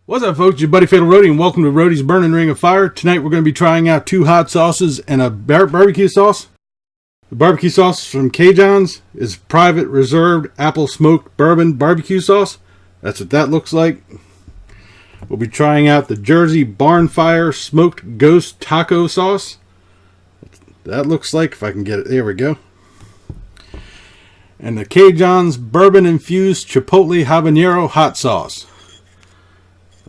What's up, folks? Your buddy Fatalroadie, and welcome to Roadie's Burning Ring of Fire. Tonight we're going to be trying out 2 hot sauces and a barbecue sauce. The barbecue sauce from Cajohns is Private Reserved Apple Smoked Bourbon Barbecue Sauce. That's what that looks like. We'll be trying out the Jersey Barnfire Smoked Ghost Taco Sauce. That looks like, if I can get it, there we go. And the Cajohns Bourbon Infused Chipotle Habanero Hot Sauce.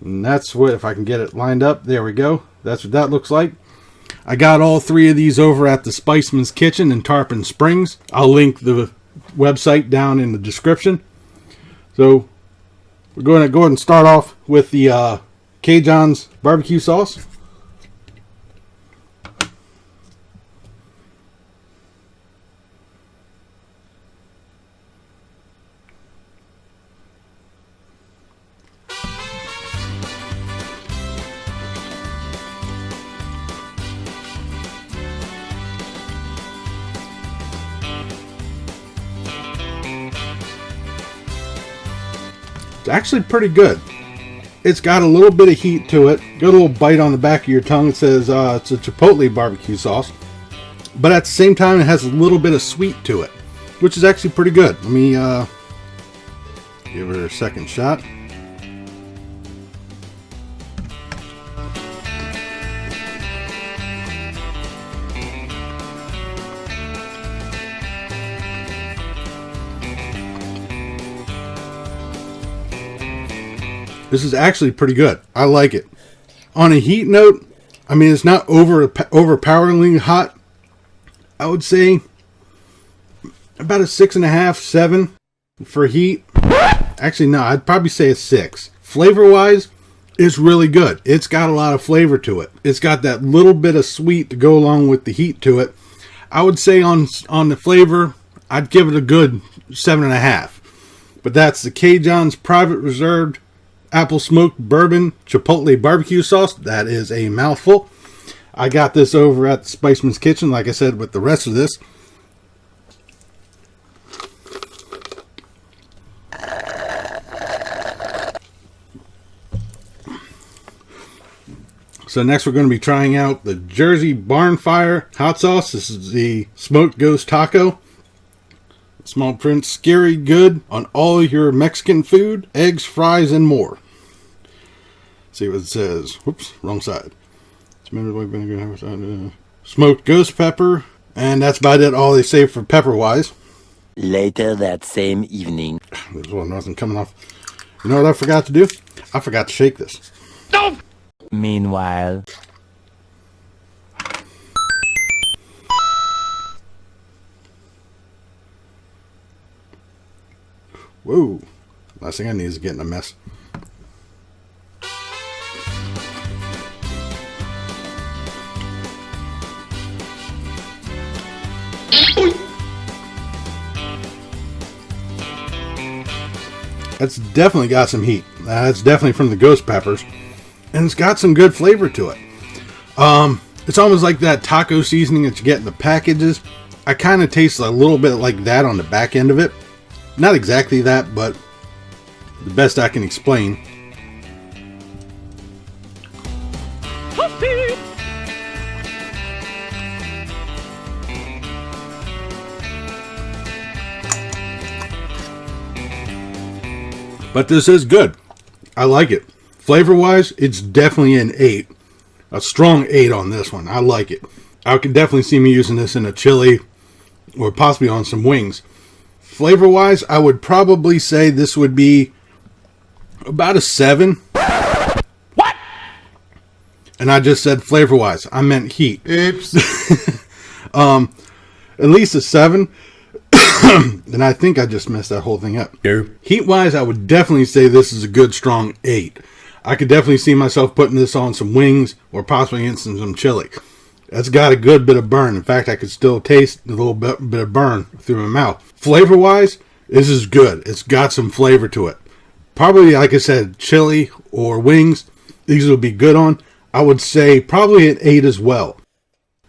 And that's what, if I can get it lined up, there we go. That's what that looks like. I got all 3 of these over at the Spiceman's Kitchen in Tarpon Springs. I'll link the website down in the description. So, we're going to go ahead and start off with the Cajohns barbecue sauce. It's actually pretty good. It's got a little bit of heat to it. Got a little bite on the back of your tongue. It says it's a Chipotle barbecue sauce. But at the same time, it has a little bit of sweet to it, which is actually pretty good. Let me give it a second shot. This is actually pretty good. I like it. On a heat note, I mean, it's not overpoweringly hot. I would say about a 6.5, 7 for heat. Actually, no, I'd probably say a 6. Flavor-wise, it's really good. It's got a lot of flavor to it. It's got that little bit of sweet to go along with the heat to it. I would say on the flavor, I'd give it a good 7.5. But that's the Cajohns Private Reserved Apple Smoked Bourbon Chipotle Barbecue Sauce. That is a mouthful. I got this over at the Spiceman's Kitchen, like I said, with the rest of this. So next we're going to be trying out the Jersey Barnfire Hot Sauce. This is the Smoked Ghost Taco. Small print, scary good on all your Mexican food, eggs, fries, and more. See what it says. Whoops, wrong side. Smoked ghost pepper, and that's about it. All they say for pepper-wise. Later that same evening. There's one nothing coming off. You know what I forgot to do? I forgot to shake this. No! Meanwhile. Whoa. Last thing I need is getting a mess. That's definitely got some heat. That's definitely from the ghost peppers. And it's got some good flavor to it. It's almost like that taco seasoning that you get in the packages. I kind of taste a little bit like that on the back end of it. Not exactly that, but the best I can explain. But this is good. I like it. Flavor-wise, it's definitely an 8. A strong 8 on this one. I like it. I could definitely see me using this in a chili or possibly on some wings. Flavor-wise, I would probably say this would be about a 7. What? And I just said flavor-wise. I meant heat. Oops. At least a 7. And I think I just messed that whole thing up. No. Heat-wise, I would definitely say this is a good, strong 8. I could definitely see myself putting this on some wings or possibly in some chili. That's got a good bit of burn. In fact, I could still taste a little bit of burn through my mouth. Flavor-wise, this is good. It's got some flavor to it. Probably, like I said, chili or wings, these would be good on. I would say probably an 8 as well.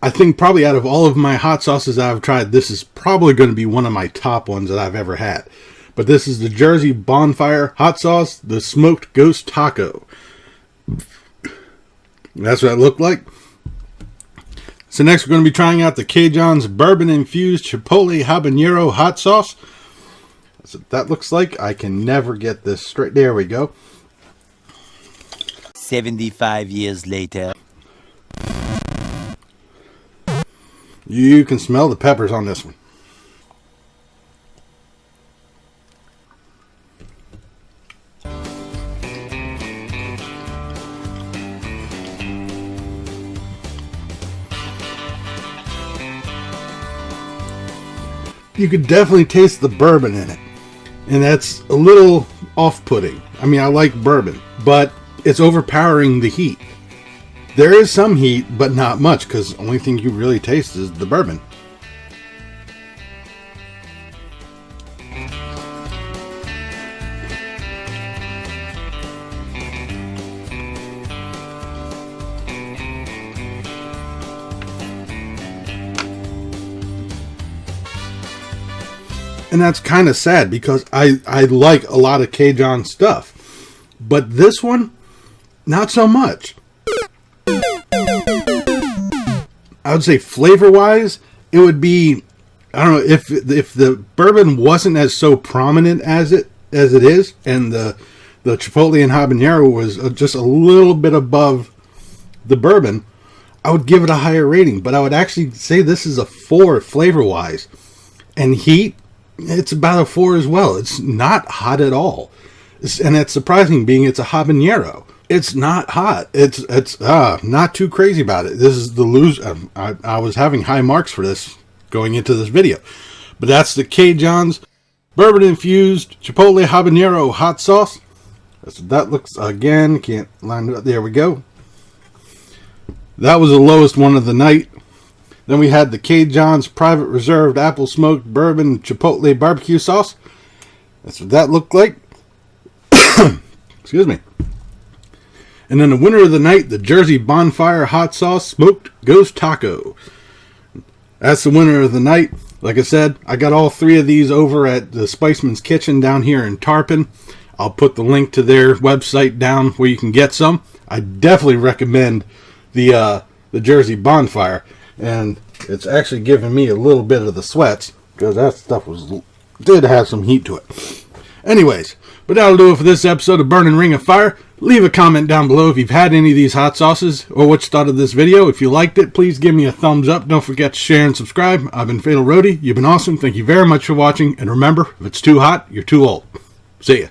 I think probably out of all of my hot sauces that I've tried, this is probably going to be one of my top ones that I've ever had. But this is the Jersey Bonfire Hot Sauce, the Smoked Ghost Taco. That's what it looked like. So next we're going to be trying out the Cajohns bourbon infused chipotle habanero hot sauce. That's what that looks like. I can never get this straight. There we go. 75 years later. You can smell the peppers on this one. You could definitely taste the bourbon in it. And that's a little off-putting. I mean, I like bourbon, but it's overpowering the heat. There is some heat, but not much, because the only thing you really taste is the bourbon. And that's kind of sad because I like a lot of Cajohn stuff. But this one, not so much. I would say flavor-wise, it would be, I don't know, if the bourbon wasn't as so prominent as it is, and the chipotle and habanero was just a little bit above the bourbon, I would give it a higher rating. But I would actually say this is a 4 flavor-wise. And heat, it's about a 4 as well. It's not hot at all. And it's surprising being it's a habanero. It's not hot. It's not too crazy about it. This is the lose. I was having high marks for this going into this video. But that's the Cajohns bourbon infused chipotle habanero hot sauce. That's what that looks again. Can't line it up. There we go. That was the lowest one of the night. Then we had the Cajohns Private Reserved Apple Smoked Bourbon Chipotle Barbecue Sauce. That's what that looked like. Excuse me. And then the winner of the night, the Jersey Bonfire Hot Sauce Smoked Ghost Taco. That's the winner of the night. Like I said, I got all 3 of these over at the Spiceman's Kitchen down here in Tarpon. I'll put the link to their website down where you can get some. I definitely recommend the Jersey Bonfire. And it's actually giving me a little bit of the sweats because that stuff did have some heat to it. Anyways, but that'll do it for this episode of Burnin' Ring of Fire. Leave a comment down below if you've had any of these hot sauces or what you thought of this video. If you liked it, please give me a thumbs up. Don't forget to share and subscribe. I've been Fatalroadie. You've been awesome. Thank you very much for watching. And remember, if it's too hot, you're too old. See ya.